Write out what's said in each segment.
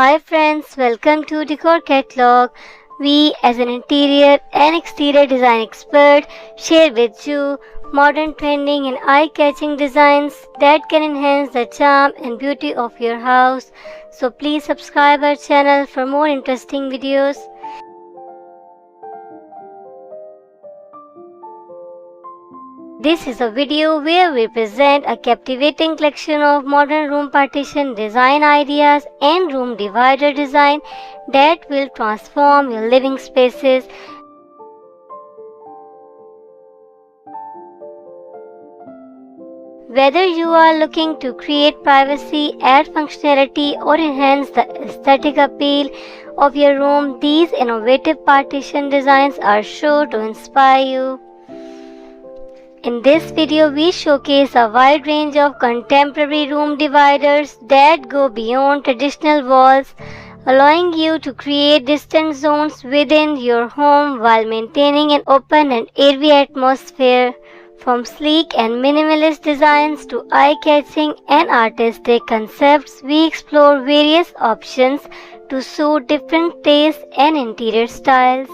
Hi friends, welcome to Decor Catalog. We as an interior and exterior design expert share with you modern trending and eye-catching designs that can enhance the charm and beauty of your house. So please subscribe our channel for more interesting videos. This is a video where we present a captivating collection of modern room partition design ideas and room divider design that will transform your living spaces. Whether you are looking to create privacy, add functionality, or enhance the aesthetic appeal of your room, these innovative partition designs are sure to inspire you. In this video, we showcase a wide range of contemporary room dividers that go beyond traditional walls, allowing you to create distinct zones within your home while maintaining an open and airy atmosphere. From sleek and minimalist designs to eye-catching and artistic concepts, we explore various options to suit different tastes and interior styles.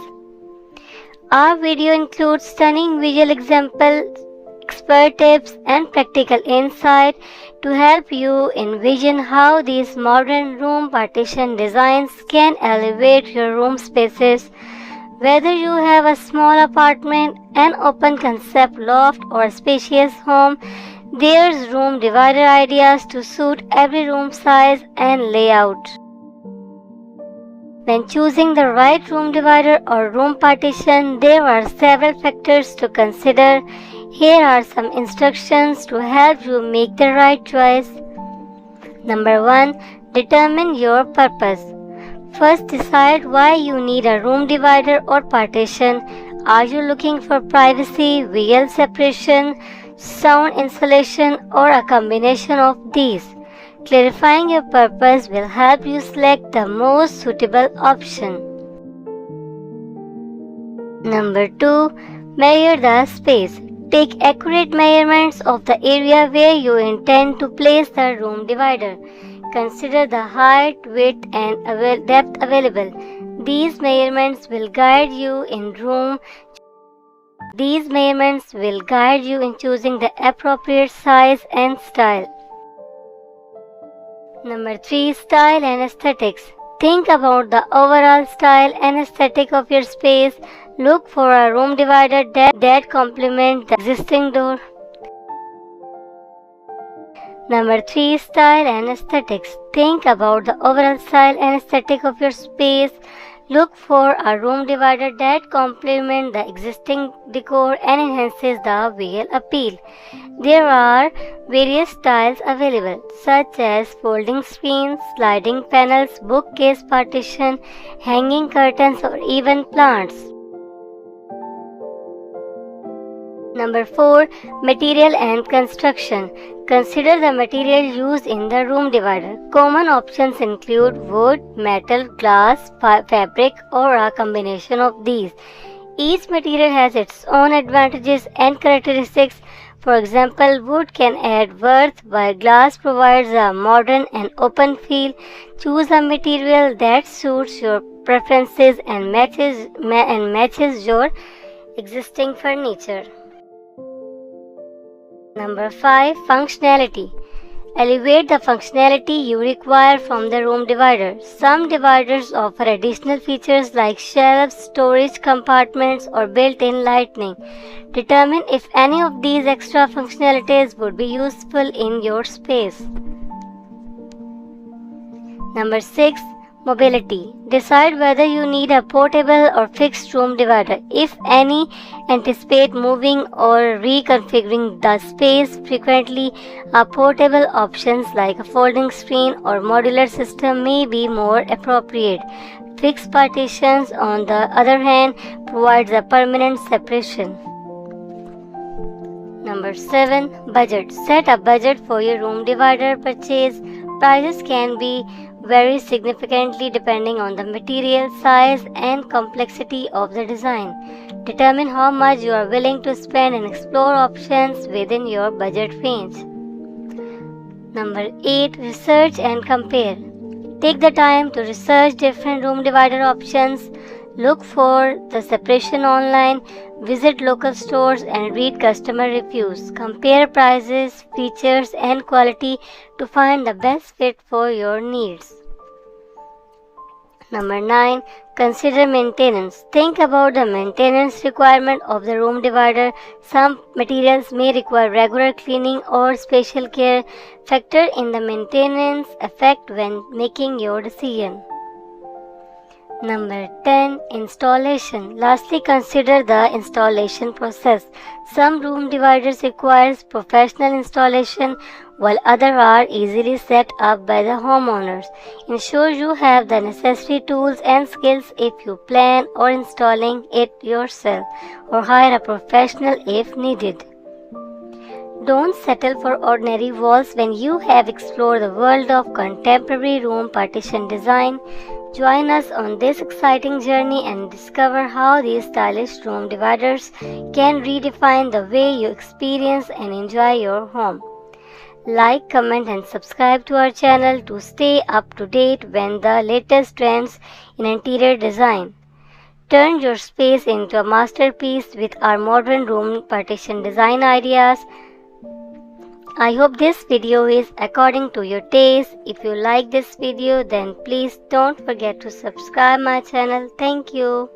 Our video includes stunning visual examples, expert tips, and practical insight to help you envision how these modern room partition designs can elevate your room spaces. Whether you have a small apartment, an open concept loft, or a spacious home, there's room divider ideas to suit every room size and layout. When choosing the right room divider or room partition, there are several factors to consider. Here are some instructions to help you make the right choice. Number 1. Determine your purpose. First, decide why you need a room divider or partition. Are you looking for privacy, visual separation, sound insulation, or a combination of these? Clarifying your purpose will help you select the most suitable option. Number 2. Measure the space. Take accurate measurements of the area where you intend to place the room divider. Consider the height, width, and depth available. These measurements will guide you in choosing the appropriate size and style. Number 3. Style and aesthetics. Think about the overall style and aesthetic of your space. Look for a room divider that complements the existing door. Number 3. Style and aesthetics. Think about the overall style and aesthetic of your space. Look for a room divider that complements the existing decor and enhances the visual appeal. There are various styles available, such as folding screens, sliding panels, bookcase partition, hanging curtains, or even plants. Number 4. Material and construction. Consider the material used in the room divider. Common options include wood, metal, glass, fabric, or a combination of these. Each material has its own advantages and characteristics. For example, wood can add warmth while glass provides a modern and open feel. Choose a material that suits your preferences and matches your existing furniture. Number 5. Functionality. Elevate the functionality you require from the room divider. Some dividers offer additional features like shelves, storage compartments, or built-in lighting. Determine if any of these extra functionalities would be useful in your space. Number 6. Mobility. Decide whether you need a portable or fixed room divider. If any, anticipate moving or reconfiguring the space frequently. Portable options like a folding screen or modular system may be more appropriate. Fixed partitions, on the other hand, provides a permanent separation. Number 7. Budget. Set a budget for your room divider purchase. Prices can vary significantly depending on the material, size, and complexity of the design. Determine how much you are willing to spend and explore options within your budget range. Number 8. Research and compare. Take the time to research different room divider options, look for the separation online, visit local stores and read customer reviews. Compare prices, features and quality to find the best fit for your needs. Number 9. Consider maintenance. Think about the maintenance requirement of the room divider. Some materials may require regular cleaning or special care. Factor in the maintenance effect when making your decision. Number 10. Installation. Lastly, consider the installation process. Some room dividers requires professional installation while others are easily set up by the homeowners. Ensure you have the necessary tools and skills if you plan on installing it yourself, or hire a professional if needed. Don't settle for ordinary walls when you have explored the world of contemporary room partition design. Join us on this exciting journey and discover how these stylish room dividers can redefine the way you experience and enjoy your home. Like, comment and subscribe to our channel to stay up to date with the latest trends in interior design. Turn your space into a masterpiece with our modern room partition design ideas. I hope this video is according to your taste. If you like this video, then please don't forget to subscribe my channel. Thank you.